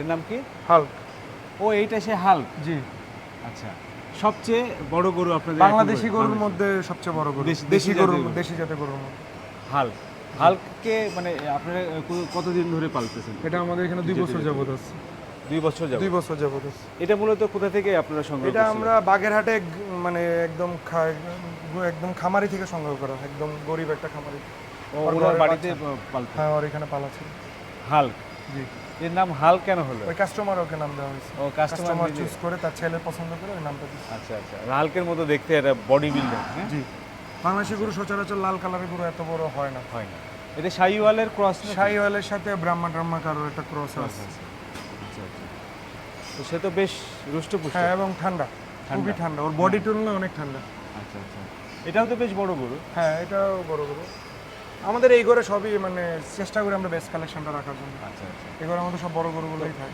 এর নাম কি? হাল্ক। ও এইটা সে হাল্ক। জি। আচ্ছা। সবচেয়ে বড় গরু আপনাদের বাংলাদেশি গরুর মধ্যে সবচেয়ে বড় গরু। দেশি গরুর দেশি জাতের গরুর মধ্যে। হাল্ক। হাল্ককে মানে আপনারা কতদিন ধরে পালতেছেন? এটা আমাদের এখানে 2 বছর যাবত আছে। 2 বছর যাবত। 2 বছর যাবত আছে। এটা মূলত কোথা থেকে আপনারা সংগ্রহ এটা করছেন? আমরা বাগেরহাটে মানে একদম খামারি থেকে সংগ্রহ করা, একদম গরিব একটা খামারি। ওনার বাড়িতে পালতেন? হ্যাঁ, ওর এখানে পালা ছিল। হাল্ক। জি। এর নাম হাল্ক কেন হলো? ওই কাস্টমার ওকে নাম দেওয়া হয়েছে। ও কাস্টমার চুজ করে তার ছেলে পছন্দ করে ওই নামটা দিয়েছে। আচ্ছা আচ্ছা। হাল্কের মতো দেখতে এটা বডি বিল্ডার, হ্যাঁ? জি। বাংলাদেশি গরু সচরাচর লাল কালারের গরু এত বড় হয় না। হয় না। এটা শাহিওয়ালের ক্রস না? শাহিওয়ালের সাথে ব্রাহ্মা কারো একটা ক্রস আছে। আচ্ছা আচ্ছা। তো সে তো বেশ রুষ্টপুষ্ট। হ্যাঁ, এবং ঠান্ডা, খুবই ঠান্ডা। ওর বডি তুলনায় অনেক ঠান্ডা। আচ্ছা আচ্ছা। এটাও তো বেশ বড় গরু। হ্যাঁ, এটাও বড় গরু। আমাদের এই ঘরে সবই মানে চেষ্টা করি আমরা বেস্ট কালেকশনটা রাখার জন্য। আচ্ছা আচ্ছা। এই ঘরে আমাদের সব বড় গরুগুলোই থাকে।